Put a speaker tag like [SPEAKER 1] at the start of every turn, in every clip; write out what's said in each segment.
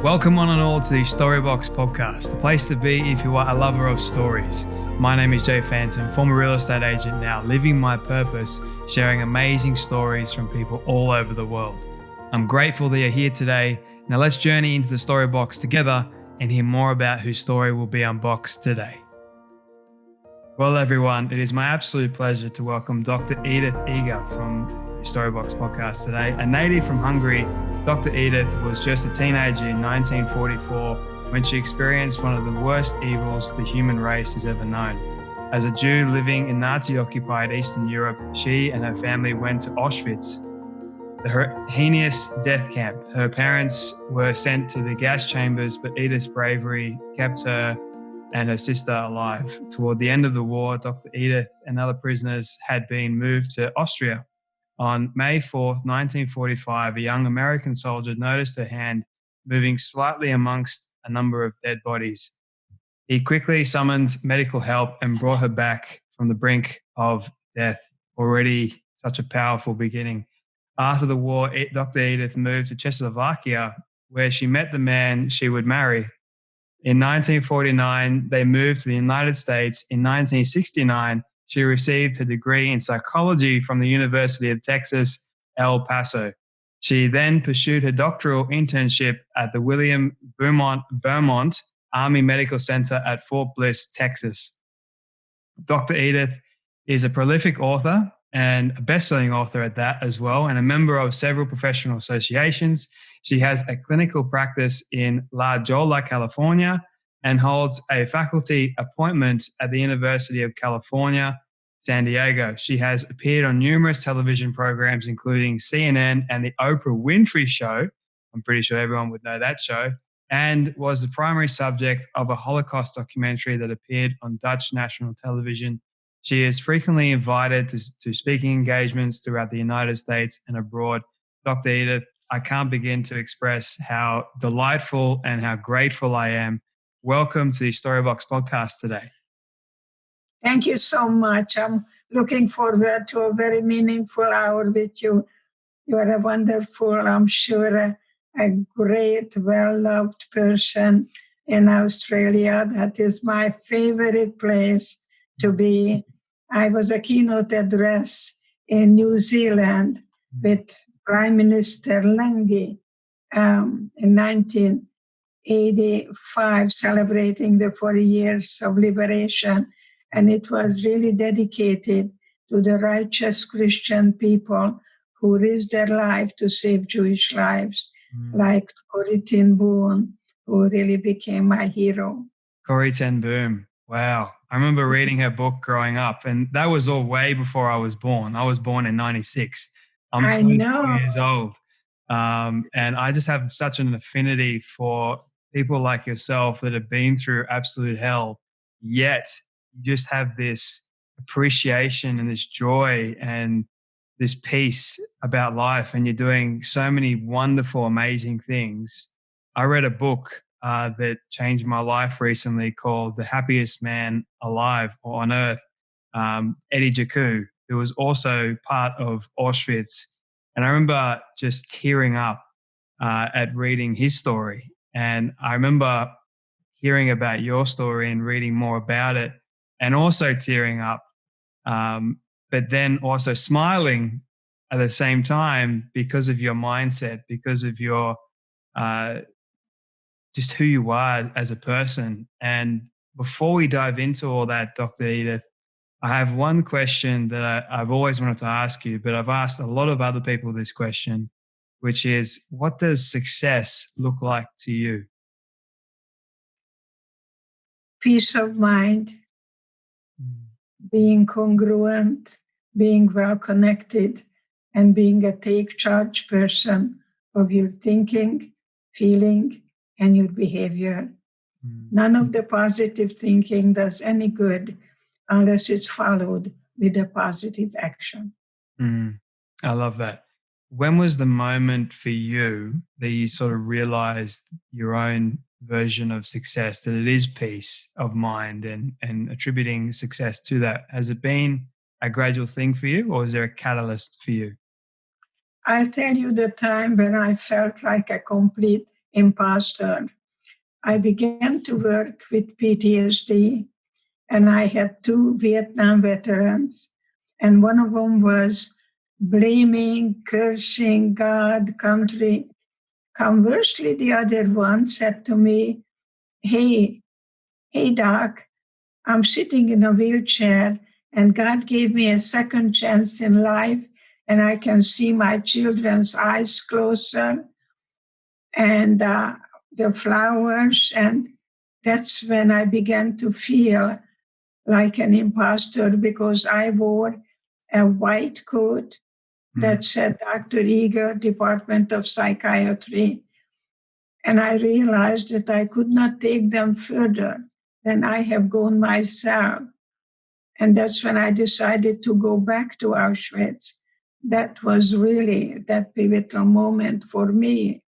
[SPEAKER 1] Welcome one and all to the Storybox podcast, the place to be if you are a lover of stories. My name is Jay Phantom, former real estate agent now, living my purpose, sharing amazing stories from people all over the world. I'm grateful that you're here today. Now let's journey into the Storybox together and hear more about whose story will be unboxed today. Well, everyone, it is my absolute pleasure to welcome Dr. Edith Eger from the Storybox podcast today. A native from Hungary, Dr. Edith was just a teenager in 1944 when she experienced one of the worst evils the human race has ever known. As a Jew living in Nazi-occupied Eastern Europe, she and her family went to Auschwitz, the heinous death camp. Her parents were sent to the gas chambers, but Edith's bravery kept her and her sister alive. Toward the end of the war, Dr. Edith and other prisoners had been moved to Austria. On May 4th, 1945, a young American soldier noticed her hand moving slightly amongst a number of dead bodies. He quickly summoned medical help and brought her back from the brink of death. Already such a powerful beginning. After the war, Dr. Edith moved to Czechoslovakia, where she met the man she would marry. In 1949, they moved to the United States. In 1969, she received her degree in psychology from the University of Texas, El Paso. She then pursued her doctoral internship at the William Beaumont Army Medical Center at Fort Bliss, Texas. Dr. Edith is a prolific author and a best-selling author at that as well, and a member of several professional associations. She has a clinical practice in La Jolla, California, and holds a faculty appointment at the University of California, San Diego. She has appeared on numerous television programs, including CNN and the Oprah Winfrey Show. I'm pretty sure everyone would know that show, and was the primary subject of a Holocaust documentary that appeared on Dutch national television. She is frequently invited to speaking engagements throughout the United States and abroad. Dr. Edith, I can't begin to express how delightful and how grateful I am. Welcome to the Storybox podcast today.
[SPEAKER 2] Thank you so much. I'm looking forward to a very meaningful hour with you. You are a wonderful, I'm sure, a great, well-loved person in Australia. That is my favorite place to be. I was a keynote address in New Zealand with Prime Minister Lange in 1985, celebrating the 40 years of liberation. And it was really dedicated to the righteous Christian people who risked their life to save Jewish lives, like Corrie ten Boom, who really became my hero.
[SPEAKER 1] Corrie ten Boom. Wow. I remember reading her book growing up, and that was all way before I was born. I was born in 96. I'm 24 years old. And I just have such an affinity for people like yourself that have been through absolute hell, yet you just have this appreciation and this joy and this peace about life, and you're doing so many wonderful, amazing things. I read a book that changed my life recently called The Happiest Man Alive or on Earth, Eddie Jaku, who was also part of Auschwitz. And I remember just tearing up at reading his story. And I remember hearing about your story and reading more about it and also tearing up, but then also smiling at the same time because of your mindset, because of your just who you are as a person. And before we dive into all that, Dr. Edith, I have one question that I've always wanted to ask you, but I've asked a lot of other people this question, which is, what does success look like to you?
[SPEAKER 2] Peace of mind, being congruent, being well-connected, and being a take-charge person of your thinking, feeling, and your behavior. None of the positive thinking does any good unless it's followed with a positive action.
[SPEAKER 1] I love that. When was the moment for you that you sort of realized your own version of success, that it is peace of mind and attributing success to that? Has it been a gradual thing for you, or is there a catalyst for you?
[SPEAKER 2] I'll tell you the time when I felt like a complete imposter. I began to work with PTSD, and I had 2 Vietnam veterans, and one of them was blaming, cursing God, country. Conversely, the other one said to me, hey, Doc, I'm sitting in a wheelchair, and God gave me a second chance in life, and I can see my children's eyes closer and the flowers. And that's when I began to feel like an imposter, because I wore a white coat that said Dr. Eger, Department of Psychiatry. And I realized that I could not take them further than I have gone myself. And that's when I decided to go back to Auschwitz. That was really that pivotal moment for me,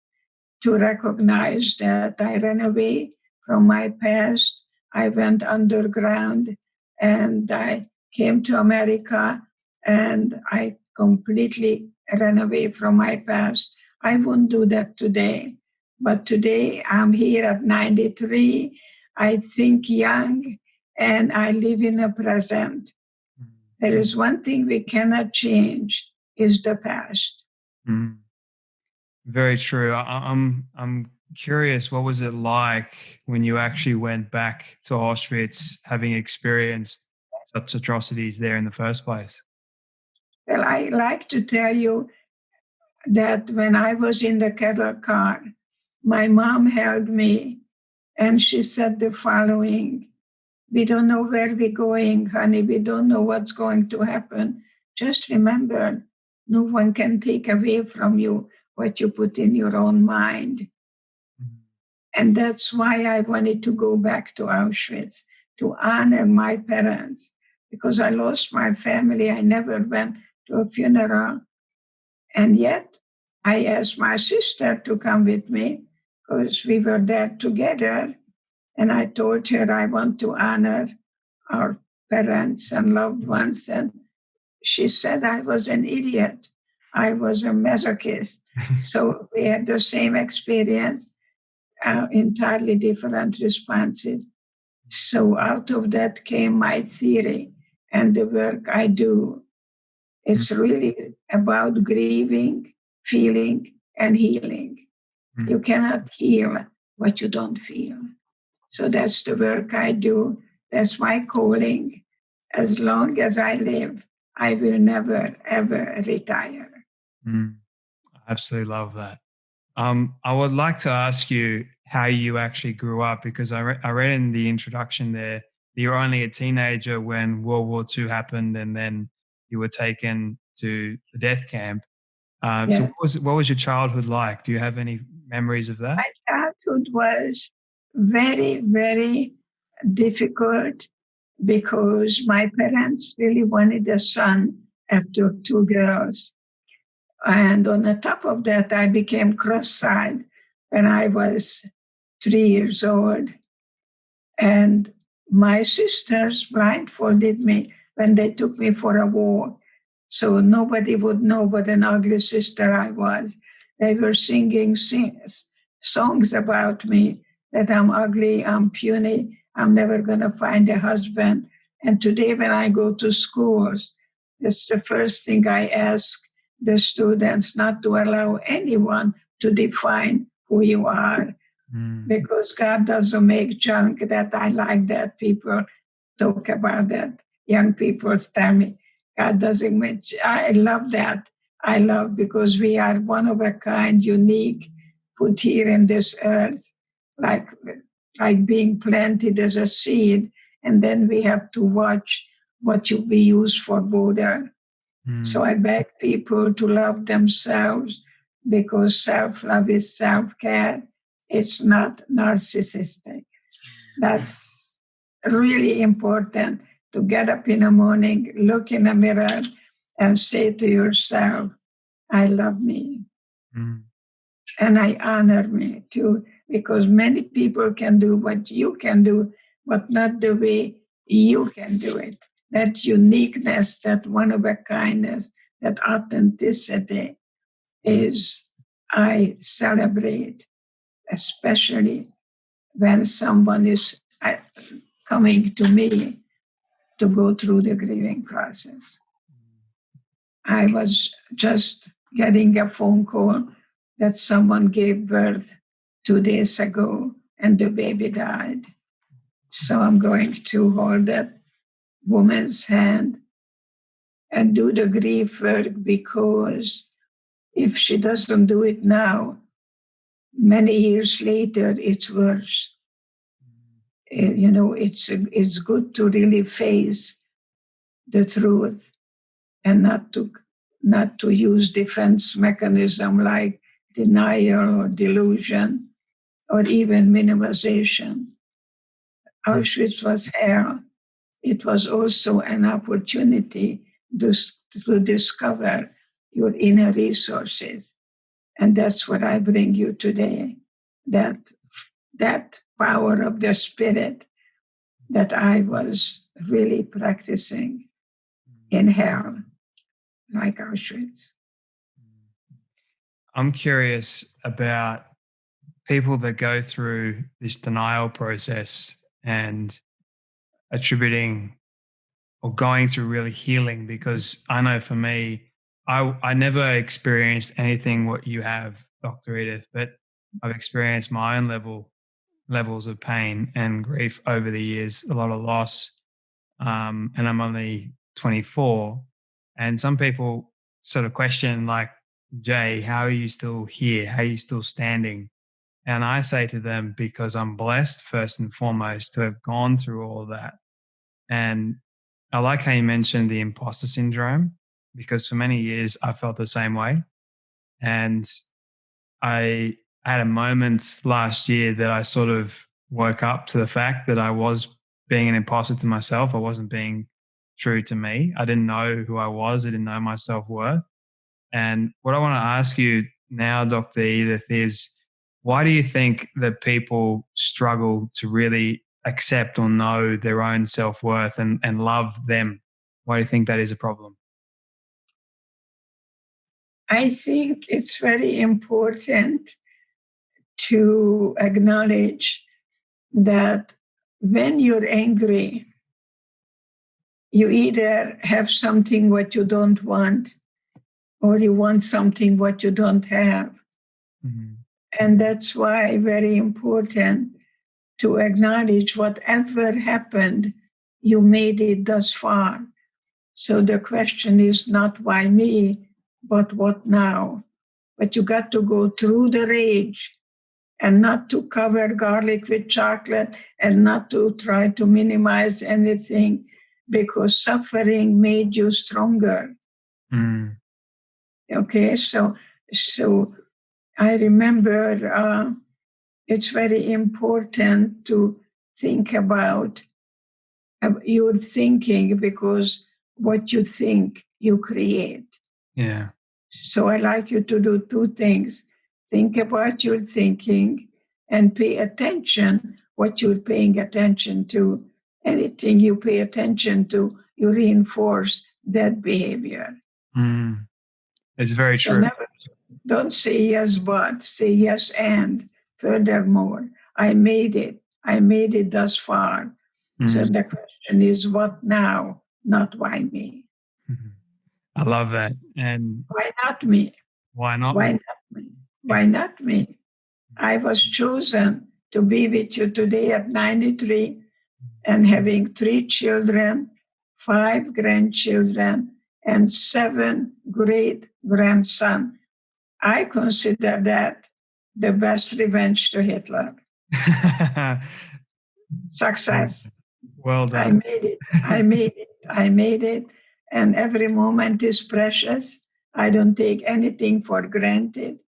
[SPEAKER 2] to recognize that I ran away from my past. I went underground and I came to America, and I completely ran away from my past. I wouldn't do that today. But today I'm here at 93. I think young, and I live in the present. There is one thing we cannot change, is the past.
[SPEAKER 1] Mm. Very true. I'm curious, what was it like when you actually went back to Auschwitz, having experienced such atrocities there in the first place?
[SPEAKER 2] Well, I like to tell you that when I was in the cattle car, my mom held me and she said the following: we don't know where we're going, honey. We don't know what's going to happen. Just remember, no one can take away from you what you put in your own mind. And that's why I wanted to go back to Auschwitz, to honor my parents, because I lost my family. I never went to a funeral. And yet I asked my sister to come with me, because we were there together. And I told her I want to honor our parents and loved ones. And she said I was an idiot. I was a masochist. So we had the same experience, entirely different responses. So out of that came my theory and the work I do. It's really about grieving, feeling, and healing. You cannot heal what you don't feel. So that's the work I do. That's my calling. As long as I live, I will never, ever retire.
[SPEAKER 1] I absolutely love that. I would like to ask you how you actually grew up, because I read in the introduction there that you were only a teenager when World War II happened, and then you were taken to the death camp. So what was your childhood like? Do you have any memories of that?
[SPEAKER 2] My childhood was very, very difficult, because my parents really wanted a son after 2 girls. And on the top of that, I became cross-eyed when I was 3 years old. And my sisters blindfolded me when they took me for a walk, so nobody would know what an ugly sister I was. They were singing songs about me, that I'm ugly, I'm puny, I'm never going to find a husband. And today when I go to schools, that's the first thing I ask the students, not to allow anyone to define who you are. Because God doesn't make junk. That I like that people talk about that. Young people tell me God doesn't make. I love that. I love, because we are one of a kind, unique, put here in this earth, like being planted as a seed, and then we have to watch what you be used for water. So I beg people to love themselves, because self-love is self-care. It's not narcissistic. That's really important, to get up in the morning, look in the mirror, and say to yourself, I love me. And I honor me too, because many people can do what you can do, but not the way you can do it. That uniqueness, that one of a kindness, that authenticity is, I celebrate. especially when someone is coming to me to go through the grieving process. I was just getting a phone call that someone gave birth 2 days ago and the baby died. So I'm going to hold that woman's hand and do the grief work, because if she doesn't do it now, many years later, it's worse. It's good to really face the truth and not to use defense mechanism like denial or delusion or even minimization. Auschwitz was hell. It was also an opportunity to discover your inner resources. And that's what I bring you today, that power of the spirit that I was really practicing in hell, like Auschwitz.
[SPEAKER 1] I'm curious about people that go through this denial process and attributing or going through really healing, because I know for me, I never experienced anything what you have, Dr. Edith, but I've experienced my own levels of pain and grief over the years, a lot of loss. And I'm only 24. And some people sort of question, like, Jay, how are you still here? How are you still standing? And I say to them, because I'm blessed first and foremost to have gone through all of that. And I like how you mentioned the imposter syndrome, because for many years I felt the same way. And I had a moment last year that I sort of woke up to the fact that I was being an imposter to myself. I wasn't being true to me. I didn't know who I was. I didn't know my self-worth. And what I want to ask you now, Dr. Edith, is why do you think that people struggle to really accept or know their own self-worth and love them? Why do you think that is a problem?
[SPEAKER 2] I think it's very important to acknowledge that when you're angry, you either have something what you don't want, or you want something what you don't have. Mm-hmm. And that's why very important to acknowledge whatever happened, you made it thus far. So the question is not why me, but what now? But you got to go through the rage and not to cover garlic with chocolate and not to try to minimize anything, because suffering made you stronger. Mm. Okay, so I remember it's very important to think about your thinking, because what you think, you create.
[SPEAKER 1] Yeah.
[SPEAKER 2] So I like you to do two things. Think about your thinking and pay attention what you're paying attention to. Anything you pay attention to, you reinforce that behavior.
[SPEAKER 1] Mm. It's very true.
[SPEAKER 2] So don't say yes, but say yes, and furthermore, I made it thus far. Mm. So the question is, what now, not why me?
[SPEAKER 1] Mm-hmm. I love that. And
[SPEAKER 2] why not me?
[SPEAKER 1] Why not
[SPEAKER 2] why
[SPEAKER 1] me?
[SPEAKER 2] Not me? Why not me? I was chosen to be with you today at 93 and having 3 children, 5 grandchildren, and 7 great-grandsons. I consider that the best revenge to Hitler. Success.
[SPEAKER 1] Well done.
[SPEAKER 2] I made it. And every moment is precious. I don't take anything for granted.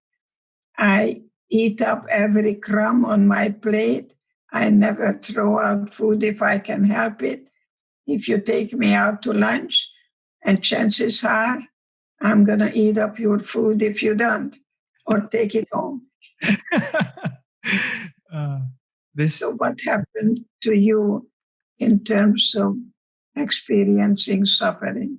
[SPEAKER 2] I eat up every crumb on my plate. I never throw out food if I can help it. If you take me out to lunch, and chances are I'm going to eat up your food if you don't, or take it home. So what happened to you in terms of experiencing suffering?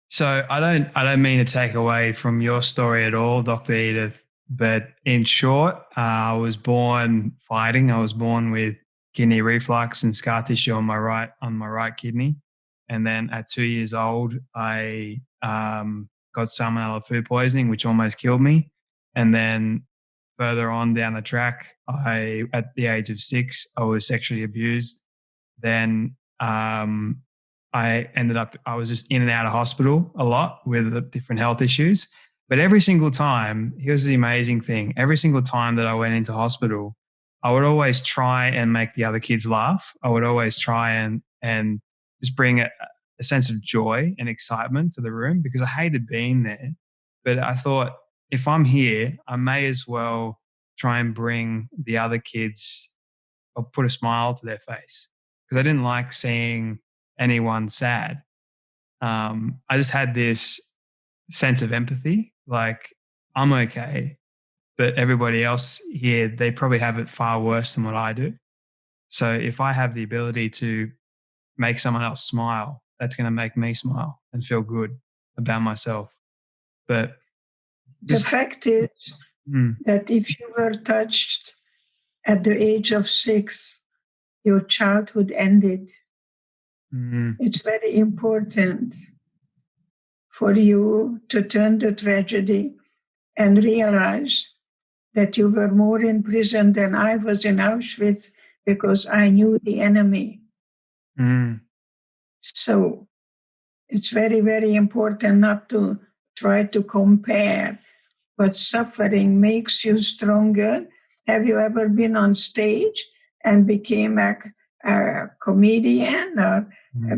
[SPEAKER 1] So I don't mean to take away from your story at all, Dr. Edith, But in short, I was born fighting. I was born with kidney reflux and scar tissue on my right kidney. And then at 2 years old, I got salmonella food poisoning, which almost killed me. And then further on down the track, at the age of 6, I was sexually abused. Then I was just in and out of hospital a lot with different health issues. But every single time, here's the amazing thing: every single time that I went into hospital, I would always try and make the other kids laugh. I would always try and just bring a sense of joy and excitement to the room, because I hated being there. But I thought, if I'm here, I may as well try and bring the other kids, or put a smile to their face, because I didn't like seeing anyone sad. I just had this sense of empathy, like, I'm okay, but everybody else here, they probably have it far worse than what I do. So if I have the ability to make someone else smile, that's going to make me smile and feel good about myself. But
[SPEAKER 2] the fact is that if you were touched at the age of 6, your childhood ended. It's very important for you to turn the tragedy and realize that you were more in prison than I was in Auschwitz, because I knew the enemy. So it's very, very important not to try to compare, but suffering makes you stronger. Have you ever been on stage and became a comedian, or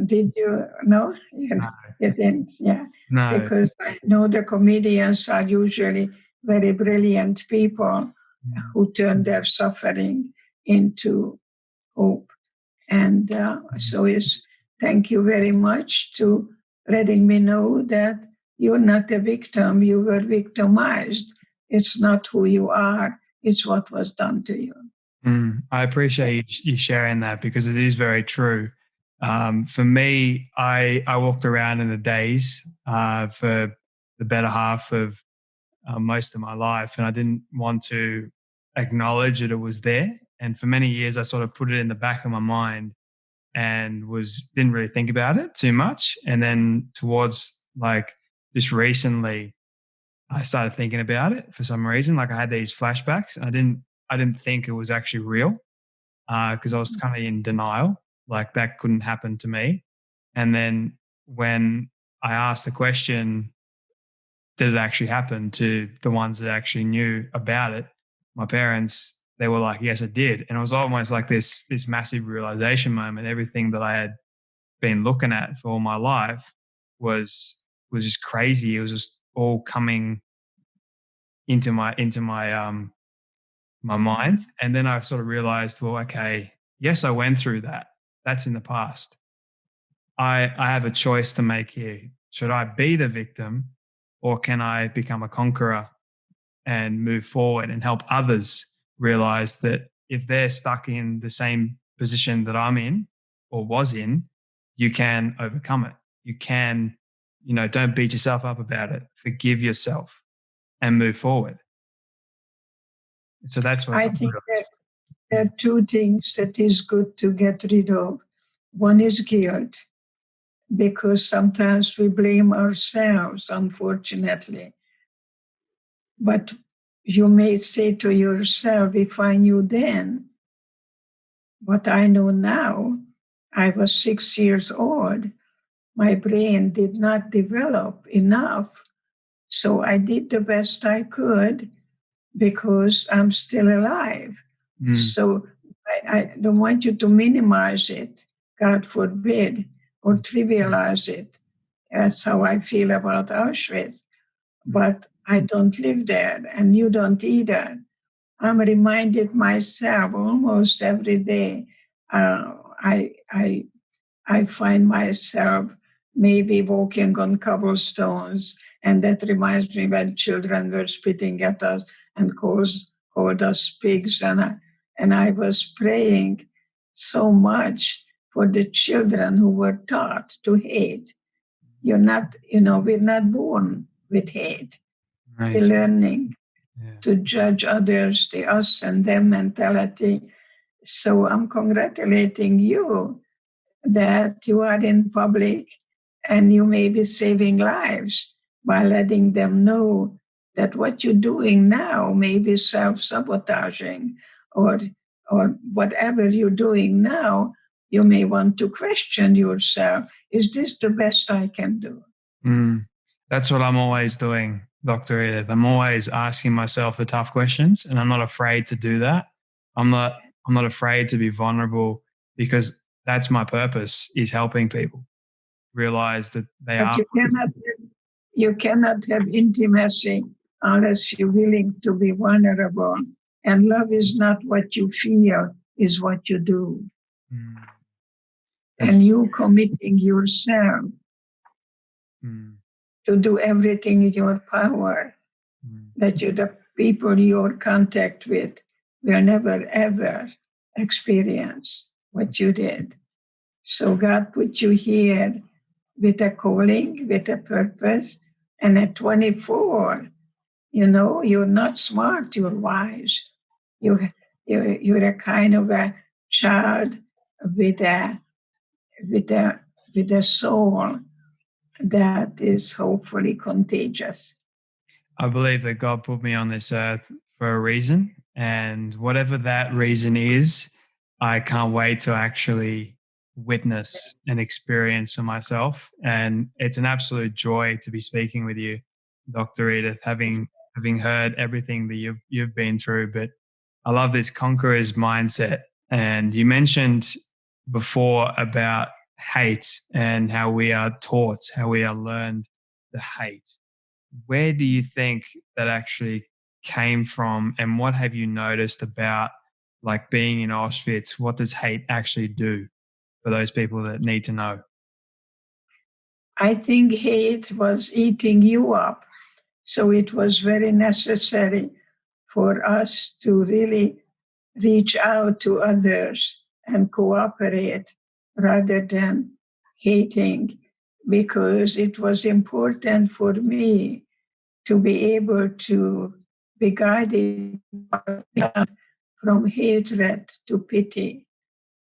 [SPEAKER 2] did you? No, you didn't. Yeah,
[SPEAKER 1] no.
[SPEAKER 2] Because I know the comedians are usually very brilliant people who turn their suffering into hope. And thank you very much to letting me know that you're not a victim, you were victimized. It's not who you are, it's what was done to you.
[SPEAKER 1] I appreciate you sharing that, because it is very true. For me, I walked around in a daze for the better half of most of my life, and I didn't want to acknowledge that it was there. And for many years, I sort of put it in the back of my mind and didn't really think about it too much. And then towards just recently, I started thinking about it for some reason. Like, I had these flashbacks, and I didn't think it was actually real, because I was kind of in denial, like that couldn't happen to me. And then when I asked the question, did it actually happen to the ones that actually knew about it, my parents, they were like, yes, it did. And it was almost like this massive realization moment. Everything that I had been looking at for all my life was just crazy. It was just all coming into my my mind. And then I sort of realized, well, okay, yes, I went through that. That's in the past. I have a choice to make here. Should I be the victim, or can I become a conqueror and move forward and help others realize that if they're stuck in the same position that I'm in or was in, you can overcome it. You can, don't beat yourself up about it. Forgive yourself and move forward. So that's what
[SPEAKER 2] I think that there are two things that is good to get rid of. One is guilt, because sometimes we blame ourselves, unfortunately. But you may say to yourself, if I knew then what I know now, I was 6 years old, my brain did not develop enough. So I did the best I could because I'm still alive. So I don't want you to minimize it, God forbid, or trivialize it. That's how I feel about Auschwitz. But I don't live there, and you don't either. I'm reminded myself almost every day. I find myself maybe walking on cobblestones, and that reminds me when children were spitting at us and called us pigs, and I was praying so much for the children who were taught to hate. We're not born with hate.
[SPEAKER 1] Right.
[SPEAKER 2] We're learning.
[SPEAKER 1] Yeah.
[SPEAKER 2] to judge others, the us and them mentality. So I'm congratulating you that you are in public and you may be saving lives by letting them know that what you're doing now may be self-sabotaging, or whatever you're doing now, you may want to question yourself. Is this the best I can do?
[SPEAKER 1] That's what I'm always doing, Dr. Edith. I'm always asking myself the tough questions, and I'm not afraid to do that. I'm not afraid to be vulnerable, because that's my purpose, is helping people realize that they
[SPEAKER 2] But
[SPEAKER 1] are.
[SPEAKER 2] you cannot have intimacy unless you're willing to be vulnerable. And love is not what you feel, is what you do.
[SPEAKER 1] Mm,
[SPEAKER 2] And you committing yourself
[SPEAKER 1] mm,
[SPEAKER 2] to do everything in your power, that the people you're contact with will never ever experience what you did. So God put you here with a calling, with a purpose. And at 24, you're not smart, you're wise. You're a kind of a child with a with a with a soul that is hopefully contagious.
[SPEAKER 1] I believe that God put me on this earth for a reason, and whatever that reason is, I can't wait to actually witness and experience for myself. And it's an absolute joy to be speaking with you, Dr. Edith, having heard everything that you've been through. But I love this conqueror's mindset. And you mentioned before about hate and how we are taught, how we are learned to hate. Where do you think that actually came from, and what have you noticed about, like, being in Auschwitz? What does hate actually do for those people that need to know?
[SPEAKER 2] I think hate was eating you up. So it was very necessary for us to really reach out to others and cooperate rather than hating, because it was important for me to be able to be guided from hatred to pity.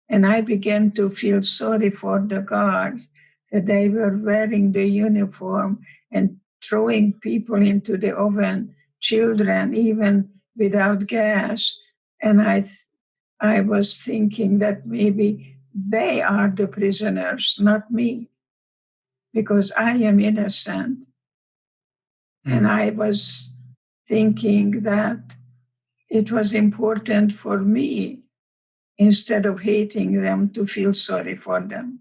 [SPEAKER 2] And I began to feel sorry for the guards, that they were wearing the uniform and throwing people into the oven, children, even without gas. And I was thinking that maybe they are the prisoners, not me, because I am innocent. And I was thinking that it was important for me, instead of hating them, to feel sorry for them,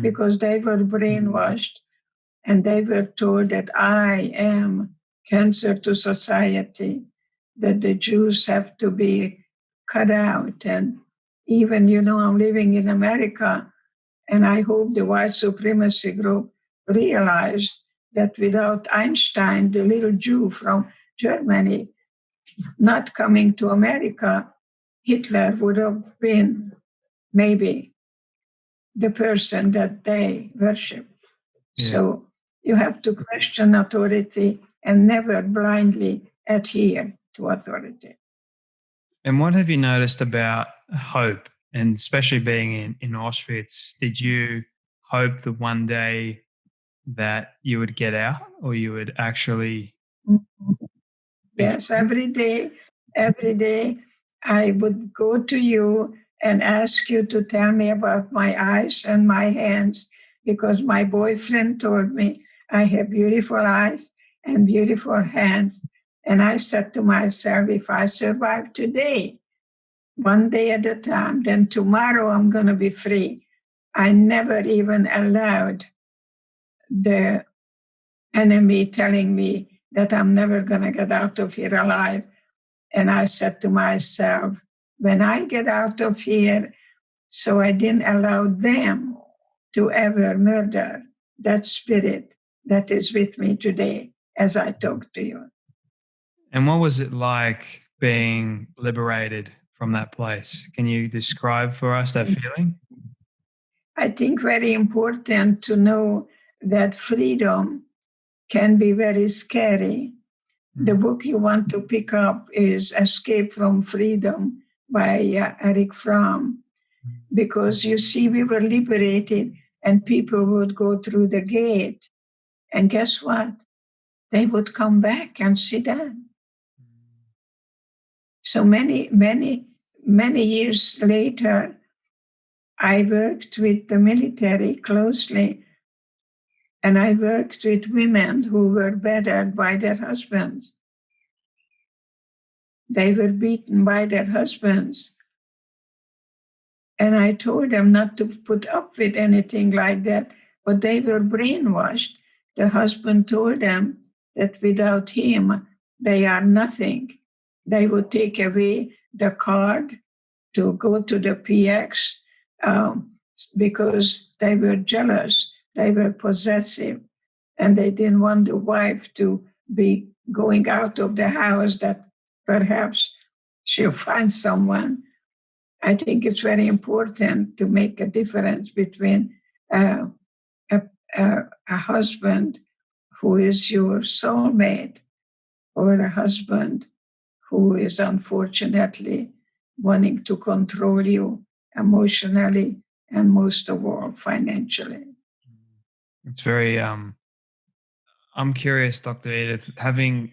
[SPEAKER 2] because they were brainwashed and they were told that I am cancer to society, that the Jews have to be cut out. And even, I'm living in America, and I hope the white supremacy group realized that without Einstein, the little Jew from Germany, not coming to America, Hitler would have been maybe the person that they worship. Yeah. So you have to question authority and never blindly adhere to authority.
[SPEAKER 1] And what have you noticed about hope, and especially being in Auschwitz? Did you hope that one day that you would get out, or you would actually?
[SPEAKER 2] Yes, every day I would go to you and ask you to tell me about my eyes and my hands, because my boyfriend told me I have beautiful eyes and beautiful hands. And I said to myself, if I survive today, one day at a time, then tomorrow I'm going to be free. I never even allowed the enemy telling me that I'm never going to get out of here alive. And I said to myself, when I get out of here, so I didn't allow them to ever murder that spirit that is with me today as I talk to you.
[SPEAKER 1] And what was it like being liberated from that place? Can you describe for us that feeling?
[SPEAKER 2] I think very important to know that freedom can be very scary, The book you want to pick up is Escape from Freedom by Eric Fromm, because you see, we were liberated and people would go through the gate. And guess what? They would come back and sit down. So many years later, I worked with the military closely, and I worked with women who were battered by their husbands. They were beaten by their husbands. And I told them not to put up with anything like that, but they were brainwashed. The husband told them that without him, they are nothing. They would take away the card to go to the PX because they were jealous, they were possessive, and they didn't want the wife to be going out of the house that perhaps she'll find someone. I think it's very important to make a difference between a husband who is your soulmate or a husband who is unfortunately wanting to control you emotionally and most of all financially.
[SPEAKER 1] It's very, I'm curious, Dr. Edith, having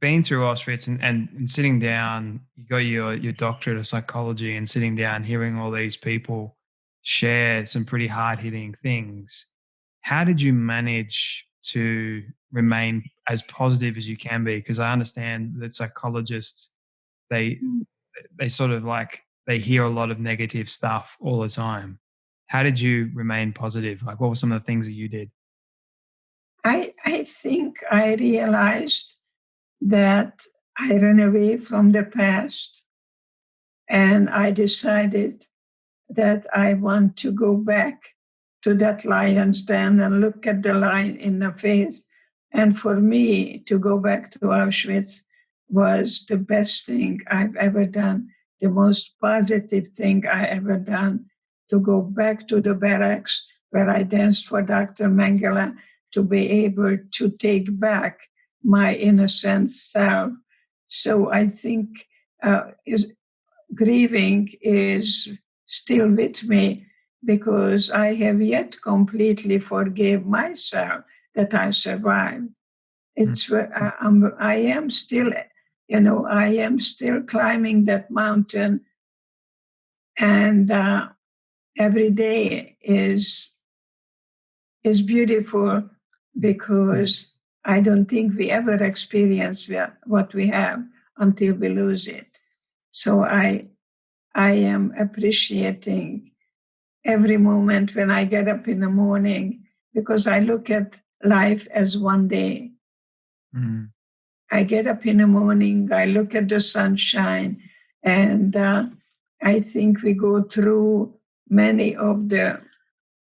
[SPEAKER 1] been through Auschwitz and sitting down, you got your doctorate of psychology, and sitting down, hearing all these people share some pretty hard-hitting things. How did you manage to remain as positive as you can be? Because I understand that psychologists, they sort of like, they hear a lot of negative stuff all the time. How did you remain positive? Like, what were some of the things that you did?
[SPEAKER 2] I think I realized that I ran away from the past, and I decided that I want to go back to that lion's den and look at the lion in the face. And for me, to go back to Auschwitz was the best thing I've ever done, the most positive thing I ever done, to go back to the barracks where I danced for Dr. Mengele, to be able to take back my innocent self. So I think grieving is still with me, because I have yet completely forgave myself that I survived. I am still, I am still climbing that mountain, and every day is beautiful, because I don't think we ever experience what we have until we lose it. So I am appreciating every moment when I get up in the morning, because I look at life as one day. Mm-hmm. I get up in the morning, I look at the sunshine, and I think we go through many of the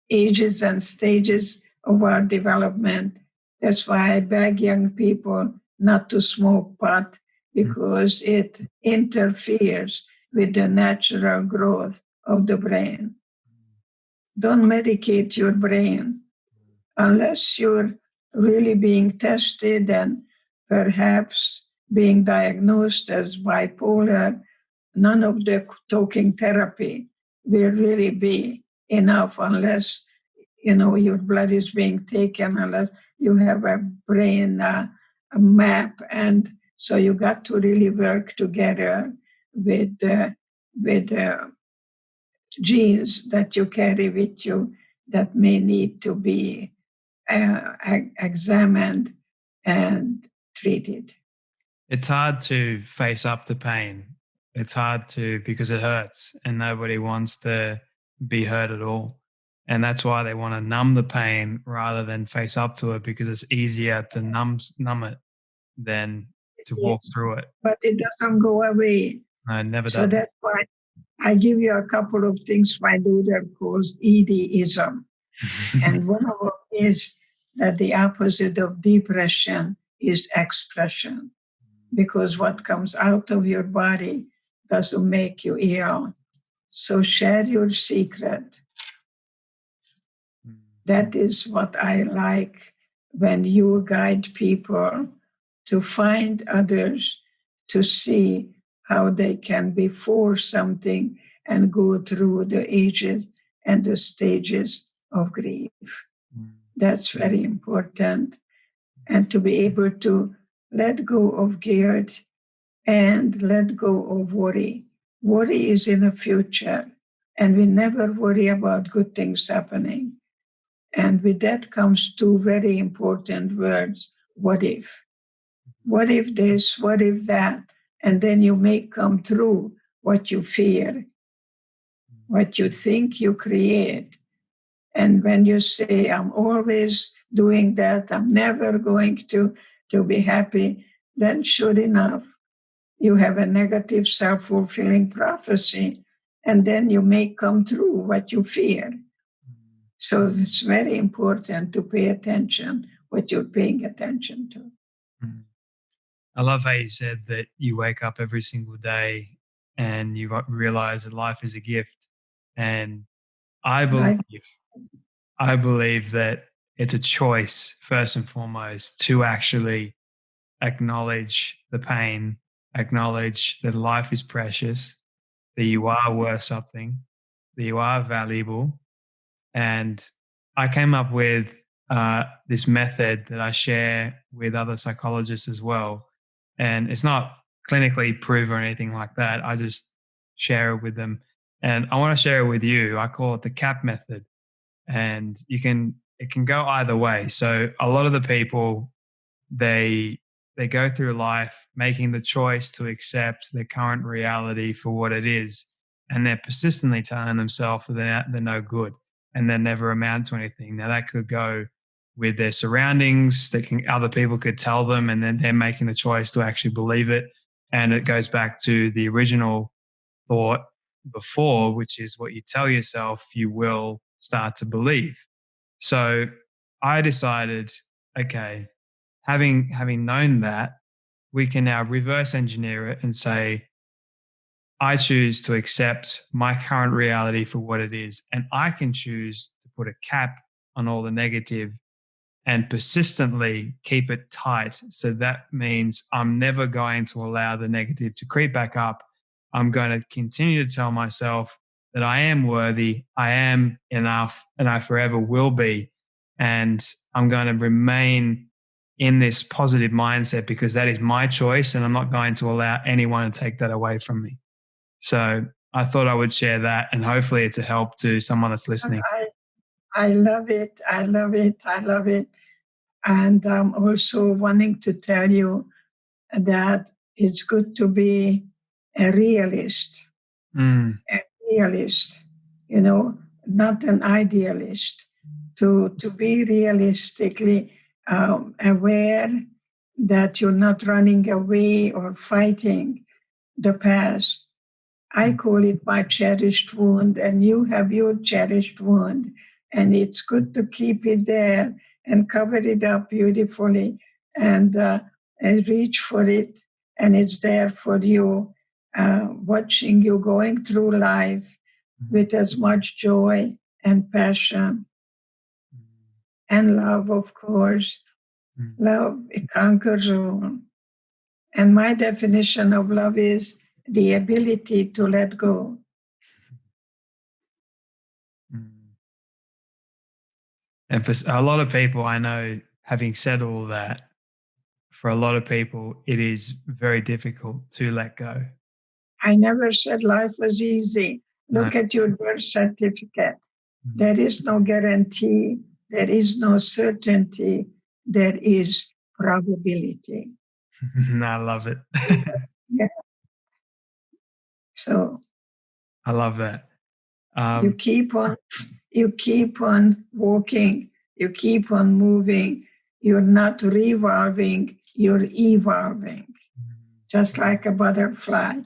[SPEAKER 2] ages and stages of our development. That's why I beg young people not to smoke pot, because it interferes with the natural growth of the brain. Don't medicate your brain unless you're really being tested and perhaps being diagnosed as bipolar. None of the talking therapy will really be enough unless, your blood is being taken, unless you have a brain a map. And so you got to really work together with genes that you carry with you that may need to be examined and treated.
[SPEAKER 1] It's hard to face up to pain. It's hard because it hurts, and nobody wants to be hurt at all. And that's why they want to numb the pain rather than face up to it, because it's easier to numb it than to walk through it.
[SPEAKER 2] But it doesn't go away.
[SPEAKER 1] No, it never does.
[SPEAKER 2] So that's why I give you a couple of things my daughter calls EDism. And one of them is that the opposite of depression is expression, because what comes out of your body doesn't make you ill. So share your secret. That is what I like when you guide people to find others, to see how they can be for something and go through the ages and the stages of grief. That's very important. And to be able to let go of guilt and let go of worry. Worry is in the future, and we never worry about good things happening. And with that comes two very important words: what if? What if this? What if that? And then you may come true what you fear, what you think you create. And when you say, I'm always doing that, I'm never going to be happy, then sure enough, you have a negative self-fulfilling prophecy, and then you may come true what you fear. So it's very important to pay attention what you're paying attention to.
[SPEAKER 1] I love how you said that you wake up every single day and you realize that life is a gift. And I believe that it's a choice, first and foremost, to actually acknowledge the pain, acknowledge that life is precious, that you are worth something, that you are valuable. And I came up with this method that I share with other psychologists as well. And it's not clinically proven or anything like that. I just share it with them. And I want to share it with you. I call it the CAP method. And it can go either way. So a lot of the people, they go through life making the choice to accept their current reality for what it is. And they're persistently telling themselves that they're no good and they never amount to anything. Now that could go with their surroundings, other people could tell them, and then they're making the choice to actually believe it. And it goes back to the original thought before, which is what you tell yourself, you will start to believe. So I decided, okay, having known that, we can now reverse engineer it and say, I choose to accept my current reality for what it is. And I can choose to put a cap on all the negative and persistently keep it tight. So that means I'm never going to allow the negative to creep back up. I'm going to continue to tell myself that I am worthy, I am enough, and I forever will be. And I'm going to remain in this positive mindset because that is my choice, and I'm not going to allow anyone to take that away from me. So I thought I would share that, and hopefully it's a help to someone that's listening.
[SPEAKER 2] I love it. I love it. I love it. And I'm also wanting to tell you that it's good to be a realist. A realist, not an idealist. To be realistically aware that you're not running away or fighting the past. I call it my cherished wound, and you have your cherished wound. And it's good to keep it there and cover it up beautifully and reach for it. And it's there for you, watching you going through life with as much joy and passion and love, of course. Love, it conquers all. And my definition of love is the ability to let go.
[SPEAKER 1] And for a lot of people, I know, having said all that, for a lot of people, it is very difficult to let go.
[SPEAKER 2] I never said life was easy. Look at your birth certificate. There is no guarantee. There is no certainty. There is probability.
[SPEAKER 1] I love it.
[SPEAKER 2] Yeah. So
[SPEAKER 1] I love that.
[SPEAKER 2] You keep on walking, you keep on moving. You're not revolving, you're evolving. Just like a butterfly.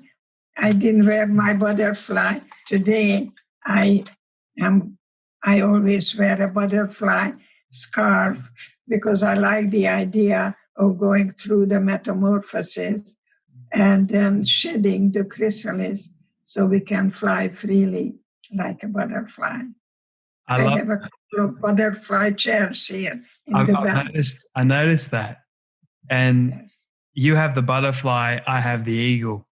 [SPEAKER 2] I didn't wear my butterfly today. I always wear a butterfly scarf because I like the idea of going through the metamorphosis and then shedding the chrysalis so we can fly freely like a butterfly. I have a couple of butterfly chairs here in the back.
[SPEAKER 1] I noticed that. And you have the butterfly, I have the eagle.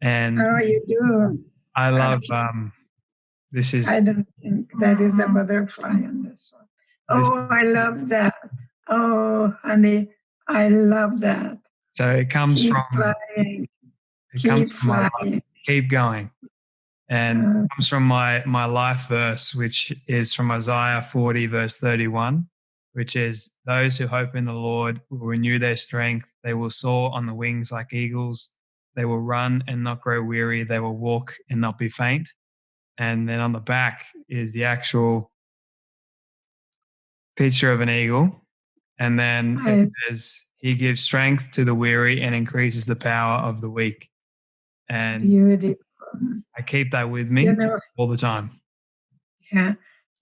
[SPEAKER 1] And
[SPEAKER 2] Oh, you do?
[SPEAKER 1] I love,
[SPEAKER 2] Okay.
[SPEAKER 1] this
[SPEAKER 2] I
[SPEAKER 1] is,
[SPEAKER 2] don't think that is a butterfly on this one.
[SPEAKER 1] this,
[SPEAKER 2] Oh, I love that. Oh, honey, I love that.
[SPEAKER 1] so
[SPEAKER 2] Keep flying.
[SPEAKER 1] it comes
[SPEAKER 2] Keep
[SPEAKER 1] from my life.
[SPEAKER 2] flying.
[SPEAKER 1] Keep going. And
[SPEAKER 2] Uh,
[SPEAKER 1] it comes from my life verse, which is from Isaiah 40, verse 31, which is, those who hope in the Lord will renew their strength. They will soar on the wings like eagles. They will run and not grow weary. They will walk and not be faint. And then on the back is the actual picture of an eagle. And then it
[SPEAKER 2] I,
[SPEAKER 1] says, he gives strength to the weary and increases the power of the weak. And
[SPEAKER 2] beautiful.
[SPEAKER 1] I keep that with
[SPEAKER 2] You
[SPEAKER 1] me
[SPEAKER 2] know,
[SPEAKER 1] all the time.
[SPEAKER 2] yeah,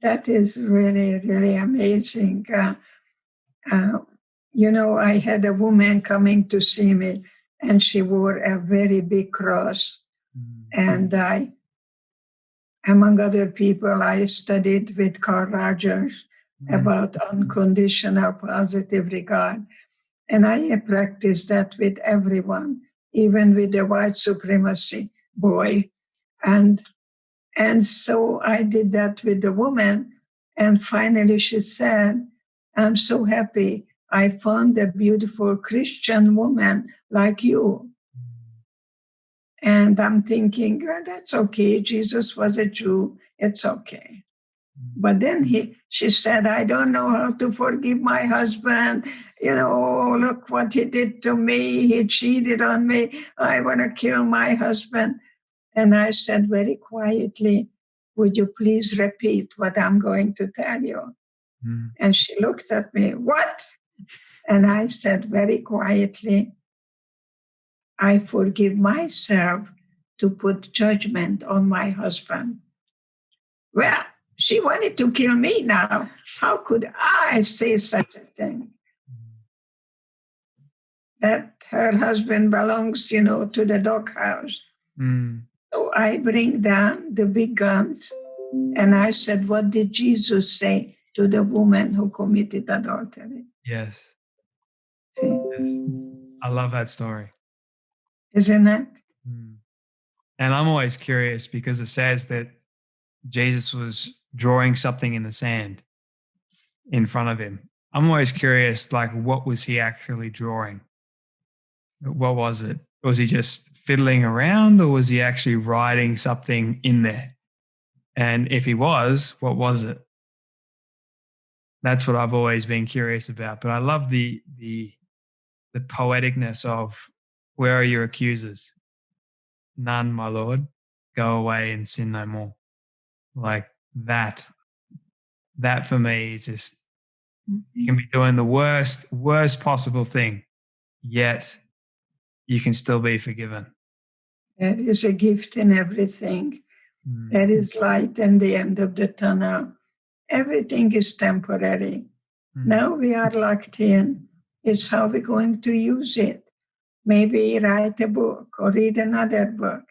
[SPEAKER 2] that is really, really amazing. Uh, I had a woman coming to see me, and she wore a very big cross. And among other people, I studied with Carl Rogers about unconditional positive regard. And I practiced that with everyone, even with the white supremacy boy. And so I did that with the woman. And finally she said, I'm so happy I found a beautiful Christian woman like you. And I'm thinking, well, that's okay. Jesus was a Jew. It's okay. But then she said, I don't know how to forgive my husband. Look what he did to me. He cheated on me. I want to kill my husband. And I said very quietly, would you please repeat what I'm going to tell you? And she looked at me, what? And I said very quietly, I forgive myself to put judgment on my husband. Well, she wanted to kill me now. How could I say such a thing? That her husband belongs, to the doghouse. So I bring down the big guns and I said, what did Jesus say to the woman who committed adultery?
[SPEAKER 1] Yes.
[SPEAKER 2] See?
[SPEAKER 1] I love that story.
[SPEAKER 2] Isn't it?
[SPEAKER 1] And I'm always curious because it says that Jesus was drawing something in the sand in front of him. I'm always curious, like, what was he actually drawing? What was it? Was he just fiddling around or was he actually writing something in there? And if he was, what was it? That's what I've always been curious about. But I love the poeticness of, where are your accusers? None, my Lord. Go away and sin no more. Like that for me is just, you can be doing the worst possible thing, yet you can still be forgiven.
[SPEAKER 2] There is a gift in everything. There is light in the end of the tunnel. Everything is temporary. Now we are locked in. It's how we're going to use it. Maybe write a book or read another book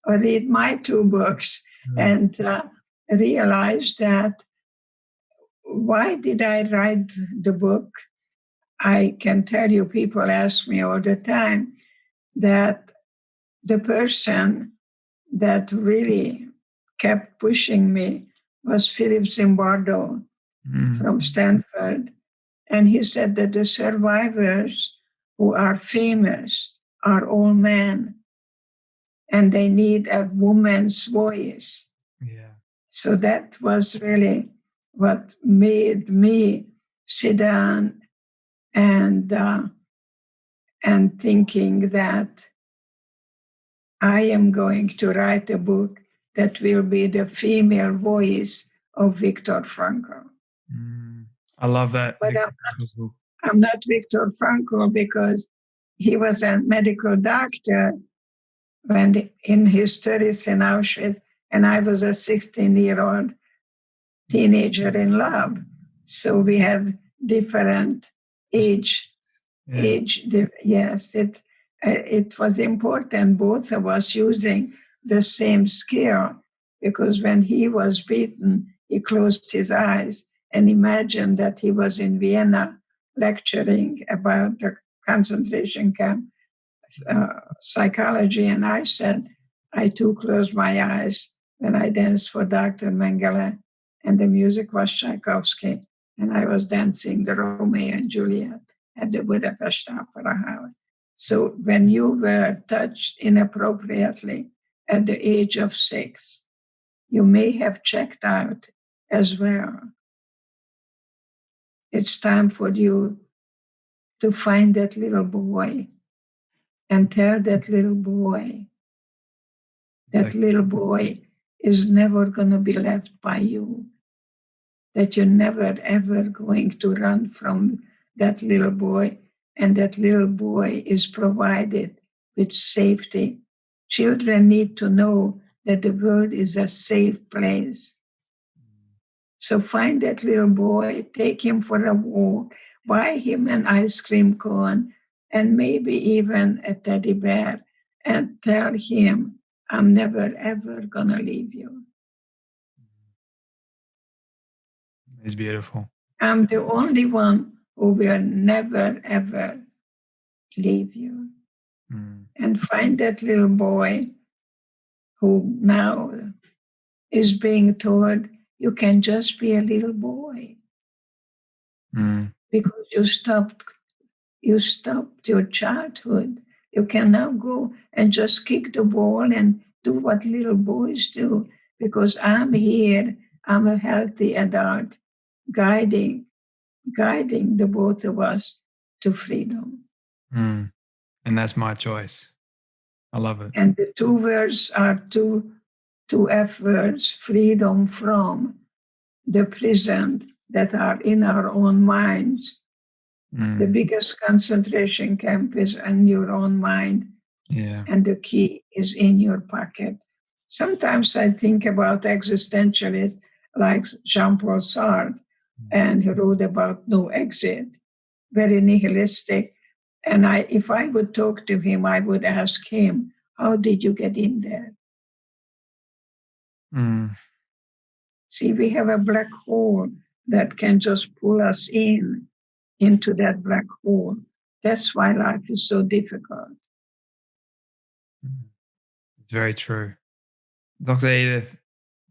[SPEAKER 2] or read my 2 books and realize that, why did I write the book? I can tell you, people ask me all the time that the person that really kept pushing me was Philip Zimbardo from Stanford. And he said that the survivors who are famous are all men and they need a woman's voice. Yeah. So that was really what made me sit down and thinking that I am going to write a book that will be the female voice of Viktor Frankl.
[SPEAKER 1] I love that.
[SPEAKER 2] But I'm not Viktor Frankl because he was a medical doctor when in his studies in Auschwitz, and I was a 16-year-old teenager in love. So we have different age. Yes, it was important, both of us using the same skill, because when he was beaten, he closed his eyes and imagined that he was in Vienna lecturing about the concentration camp psychology, and I said I too closed my eyes when I danced for Dr. Mengele, and the music was Tchaikovsky, and I was dancing the Romeo and Juliet at the Budapest Opera House. So when you were touched inappropriately at the age of 6, you may have checked out as well. It's time for you to find that little boy and tell that little boy is never going to be left by you, that you're never, ever going to run from that little boy, and that little boy is provided with safety. Children need to know that the world is a safe place. So find that little boy, take him for a walk, buy him an ice cream cone, and maybe even a teddy bear, and tell him, I'm never, ever going to leave you.
[SPEAKER 1] It's beautiful.
[SPEAKER 2] I'm the only one who will never, ever leave you. And find that little boy who now is being told, you can just be a little boy. Because you stopped your childhood. You can now go and just kick the ball and do what little boys do, because I'm here. I'm a healthy adult guiding the both of us to freedom.
[SPEAKER 1] And that's my choice. I love it.
[SPEAKER 2] And the two words are two F words: freedom from the prison that are in our own minds. The biggest concentration camp is in your own mind.
[SPEAKER 1] Yeah.
[SPEAKER 2] And the key is in your pocket. Sometimes I think about existentialists like Jean-Paul Sartre, and he wrote about no exit, very nihilistic. And if I would talk to him, I would ask him, how did you get in there? See, we have a black hole that can just pull us into that black hole. That's why life is so difficult.
[SPEAKER 1] It's very true. Dr. Edith,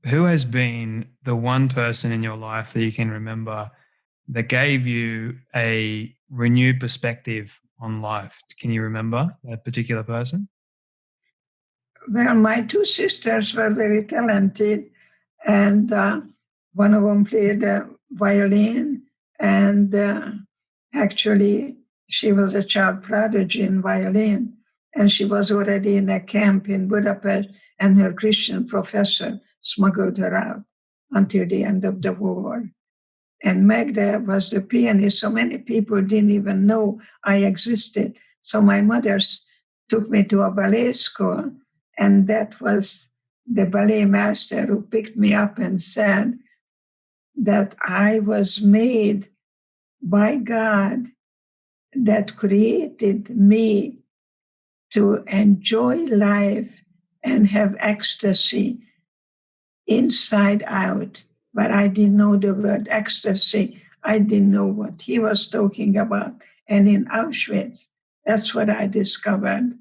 [SPEAKER 1] who has been the one person in your life that you can remember that gave you a renewed perspective on life? Can you remember that particular person?
[SPEAKER 2] Well, my two sisters were very talented, and one of them played violin, and actually she was a child prodigy in violin, and she was already in a camp in Budapest, and her Christian professor smuggled her out until the end of the war. And Magda was the pianist, so many people didn't even know I existed. So my mother took me to a ballet school, and that was the ballet master who picked me up and said that I was made by God, that created me to enjoy life and have ecstasy inside out. But I didn't know the word ecstasy. I didn't know what he was talking about. And in Auschwitz, that's what I discovered,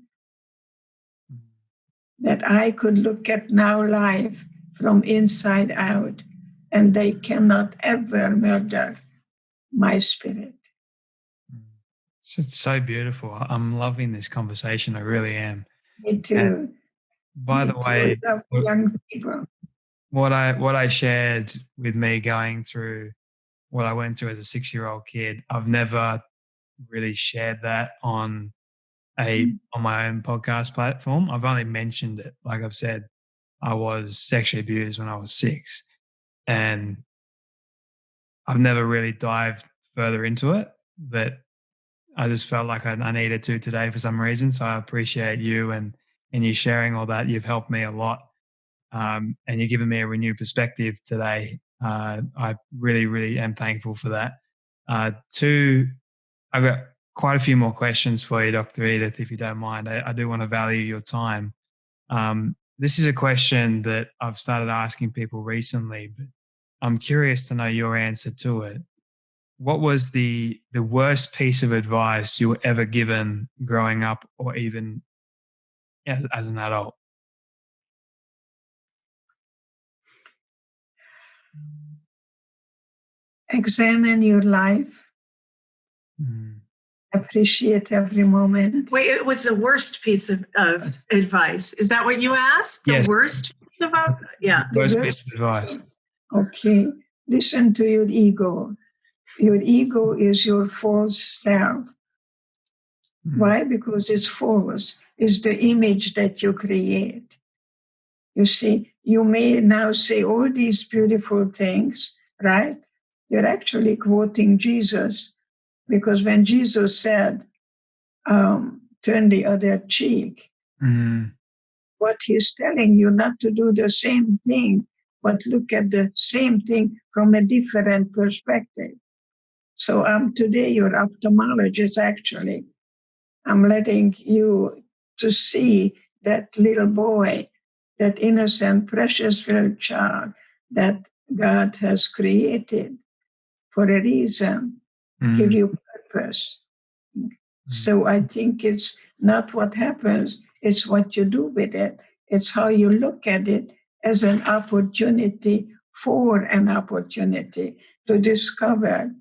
[SPEAKER 2] that I could look at now life from inside out, and they cannot ever murder my spirit.
[SPEAKER 1] It's so beautiful. I'm loving this conversation. I really am.
[SPEAKER 2] Me too.
[SPEAKER 1] And by the way,
[SPEAKER 2] I love young people.
[SPEAKER 1] What I shared with me going through what I went through as a 6-year-old kid, I've never really shared that on my own podcast platform. I've only mentioned it. Like I've said, I was sexually abused when I was 6, and I've never really dived further into it, but I just felt like I needed to today for some reason. So I appreciate you and you sharing all that. You've helped me a lot. And you've given me a renewed perspective today. I really, really am thankful for that. I've got quite a few more questions for you, Dr. Edith, if you don't mind. I do want to value your time. This is a question that I've started asking people recently, but I'm curious to know your answer to it. what was the worst piece of advice you were ever given growing up, or even as an adult?
[SPEAKER 2] Examine your life. Appreciate every moment.
[SPEAKER 3] Wait, it was the worst piece of advice. Is that what you asked? The
[SPEAKER 1] Yes.
[SPEAKER 3] worst piece of yeah.
[SPEAKER 1] Worst piece of advice.
[SPEAKER 2] Okay. Listen to your ego. Your ego is your false self. Why? Because it's false. It's the image that you create. You see, you may now say all these beautiful things, right? You're actually quoting Jesus, because when Jesus said, turn the other cheek, what he's telling you not to do the same thing, but look at the same thing from a different perspective. So today your ophthalmologist, actually, I'm letting you to see that little boy, that innocent, precious little child that God has created for a reason, give you purpose. So I think it's not what happens, it's what you do with it. It's how you look at it as an opportunity for an opportunity to discover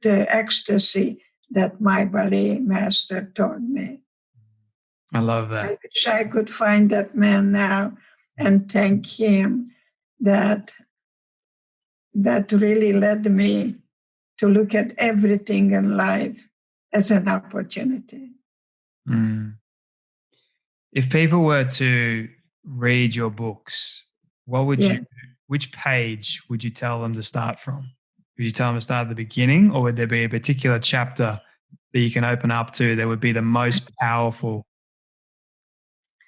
[SPEAKER 2] the ecstasy that my ballet master taught me.
[SPEAKER 1] I love that.
[SPEAKER 2] I wish I could find that man now and thank him that really led me to look at everything in life as an opportunity.
[SPEAKER 1] If people were to read your books, what would which page would you tell them to start from? Would you tell them to start at the beginning, or would there be a particular chapter that you can open up to that would be the most powerful?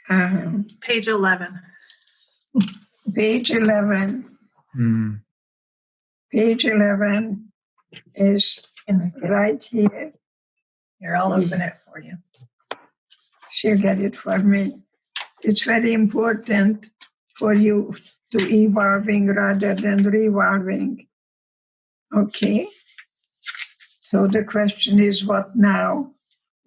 [SPEAKER 3] Page 11.
[SPEAKER 2] Page 11. Page 11 is right here.
[SPEAKER 3] Here, I'll open it for you.
[SPEAKER 2] She'll get it for me. It's very important for you to evolving rather than revolving. Okay? So the question is, what now?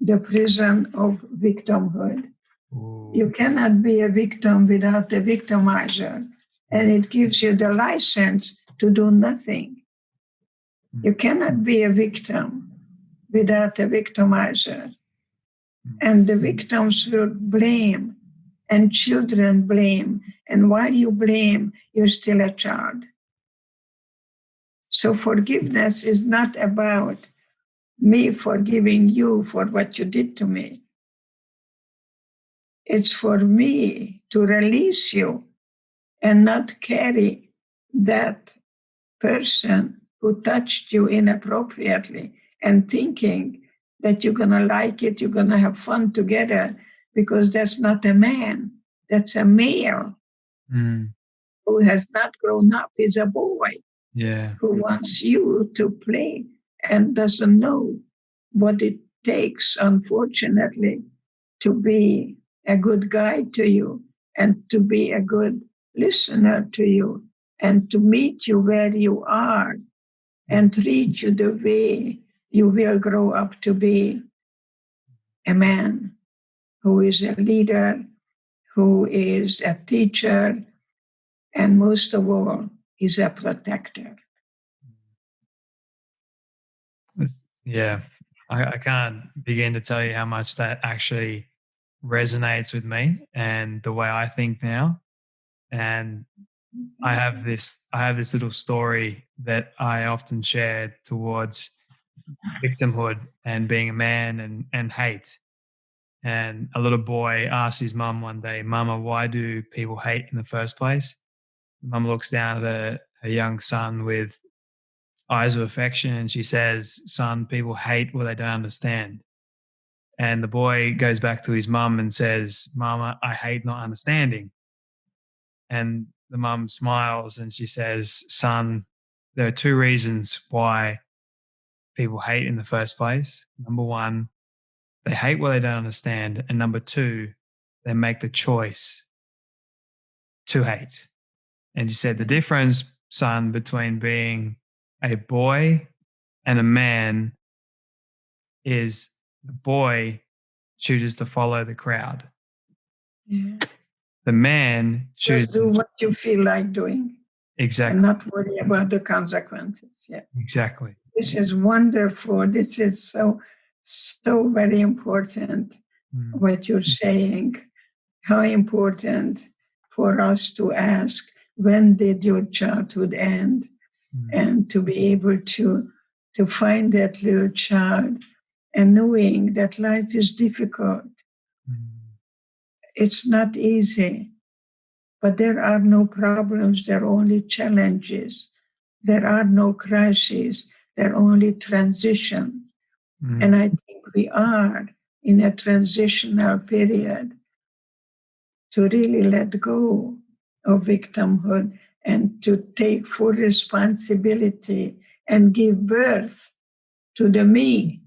[SPEAKER 2] The prison of victimhood.
[SPEAKER 1] Ooh.
[SPEAKER 2] You cannot be a victim without a victimizer, and it gives you the license to do nothing. You cannot be a victim without a victimizer. And the victims will blame, and children blame. And while you blame, you're still a child. So forgiveness is not about me forgiving you for what you did to me. It's for me to release you and not carry that person who touched you inappropriately and thinking that you're going to like it, you're going to have fun together, because that's not a man. That's a male who has not grown up. He's a boy who wants you to play and doesn't know what it takes, unfortunately, to be a good guide to you and to be a good listener to you and to meet you where you are and treat you the way you will grow up to be a man who is a leader, who is a teacher, and most of all, is a protector.
[SPEAKER 1] Yeah, I can't begin to tell you how much that actually resonates with me and the way I think now. And I have this little story that I often share towards victimhood and being a man and hate. And a little boy asked his mum one day, "Mama, why do people hate in the first place?" Mum looks down at her young son with eyes of affection and she says, "Son, people hate what they don't understand." And the boy goes back to his mum and says, "Mama, I hate not understanding." And the mum smiles and she says, "Son, there are two reasons why people hate in the first place. Number one, they hate what they don't understand. And number two, they make the choice to hate." And she said, "The difference, son, between being a boy and a man is the boy chooses to follow the crowd.
[SPEAKER 2] Yeah.
[SPEAKER 1] The man chooses
[SPEAKER 2] Just do what you feel like doing and
[SPEAKER 1] exactly.
[SPEAKER 2] not worry about the consequences. Yeah.
[SPEAKER 1] Exactly.
[SPEAKER 2] This is wonderful. This is so very important, what you're saying. How important for us to ask, when did your childhood end? And to be able to find that little child and knowing that life is difficult. It's not easy, but there are no problems, there are only challenges. There are no crises, there are only transition. And I think we are in a transitional period to really let go of victimhood and to take full responsibility and give birth to the me,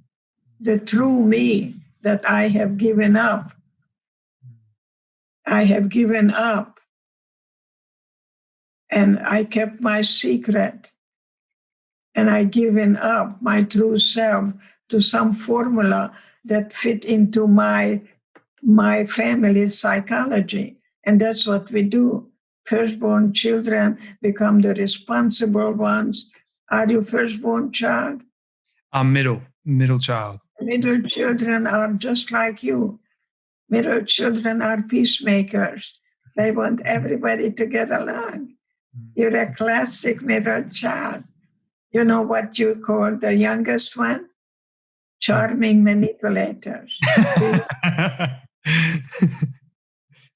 [SPEAKER 2] the true me that I have given up. I have given up. And I kept my secret. And I given up my true self to some formula that fit into my family's psychology. And that's what we do. Firstborn children become the responsible ones. Are you firstborn child?
[SPEAKER 1] I'm middle child.
[SPEAKER 2] Middle children are just like you. Middle children are peacemakers. They want everybody to get along. You're a classic middle child. You know what you call the youngest one? Charming manipulators.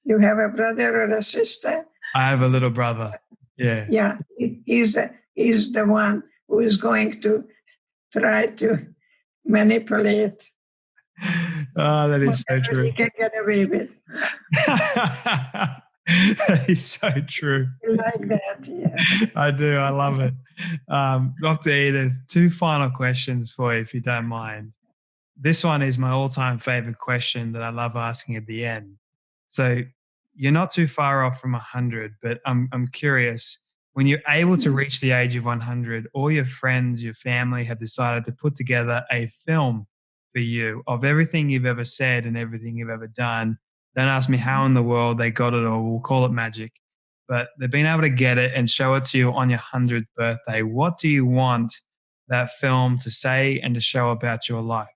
[SPEAKER 2] You have a brother or a sister?
[SPEAKER 1] I have a little brother. Yeah.
[SPEAKER 2] Yeah, he's the one who is going to try to manipulate.
[SPEAKER 1] Oh, that is so true.
[SPEAKER 2] He can get away with.
[SPEAKER 1] That is so true.
[SPEAKER 2] You like that, yeah.
[SPEAKER 1] I do. I love it. Dr. Edith, 2 final questions for you, if you don't mind. This one is my all-time favorite question that I love asking at the end. So you're not too far off from 100, but I'm curious, when you're able to reach the age of 100, all your friends, your family have decided to put together a film for you of everything you've ever said and everything you've ever done. Don't ask me how in the world they got it, or we'll call it magic. But they've been able to get it and show it to you on your 100th birthday. What do you want that film to say and to show about your life?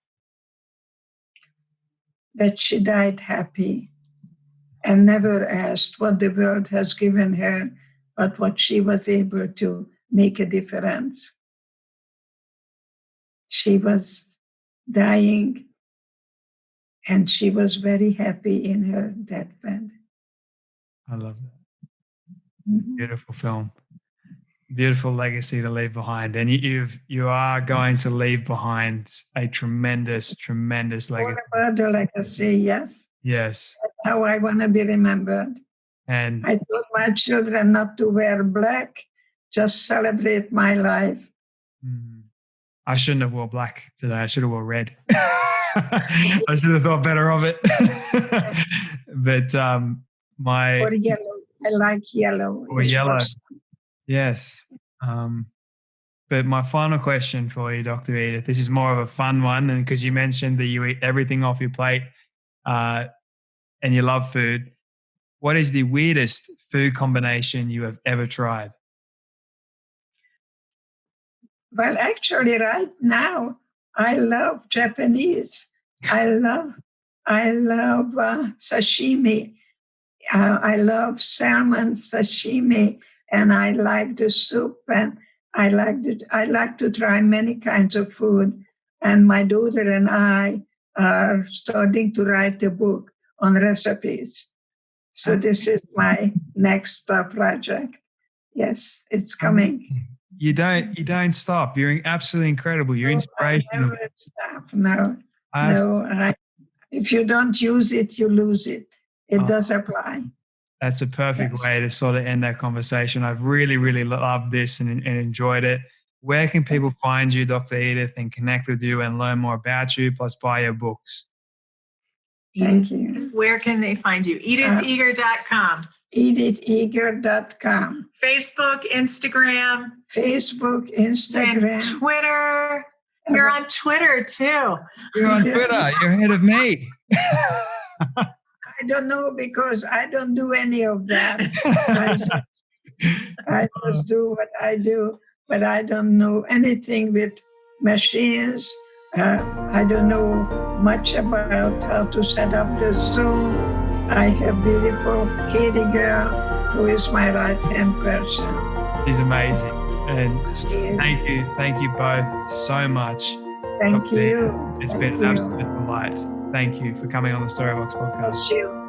[SPEAKER 2] That she died happy and never asked what the world has given her, but what she was able to make a difference. She was dying, and she was very happy in her deathbed.
[SPEAKER 1] I love that. It's a beautiful film. Beautiful legacy to leave behind. And you are going to leave behind a tremendous, tremendous legacy.
[SPEAKER 2] What about the legacy? Yes.
[SPEAKER 1] Yes.
[SPEAKER 2] That's how I want to be remembered.
[SPEAKER 1] And
[SPEAKER 2] I told my children not to wear black, just celebrate my life.
[SPEAKER 1] I shouldn't have worn black today. I should have worn red. I should have thought better of it. But
[SPEAKER 2] Or yellow. I like yellow.
[SPEAKER 1] Or yellow. Yes. But my final question for you, Dr. Edith, this is more of a fun one, and because you mentioned that you eat everything off your plate and you love food, what is the weirdest food combination you have ever tried?
[SPEAKER 2] Well, actually, right now, I love Japanese. I love sashimi. I love salmon sashimi, and I like the soup, and I like to try many kinds of food. And my daughter and I are starting to write a book on recipes. So this is my next project. Yes, it's coming.
[SPEAKER 1] You don't stop. You're absolutely incredible. You're inspirational.
[SPEAKER 2] I never stop. No. If you don't use it, you lose it. It does apply.
[SPEAKER 1] That's a perfect way to sort of end that conversation. I've really, really loved this and enjoyed it. Where can people find you, Dr. Edith, and connect with you and learn more about you, plus buy your books?
[SPEAKER 2] Thank you.
[SPEAKER 3] Where can they find you? EdithEger.com.
[SPEAKER 2] EdithEger.com.
[SPEAKER 3] Facebook, Instagram.
[SPEAKER 2] And Twitter.
[SPEAKER 3] You're on Twitter too.
[SPEAKER 1] You're on Twitter. You're ahead of me.
[SPEAKER 2] I don't know because I don't do any of that. I just do what I do, but I don't know anything with machines. I don't know much about how to set up the Zoom. I have beautiful Katie girl who is my right-hand person.
[SPEAKER 1] She's amazing. And thank you both so much.
[SPEAKER 2] Thank you.
[SPEAKER 1] It's been an absolute delight. Thank you for coming on the Storybox podcast.
[SPEAKER 2] Thank you.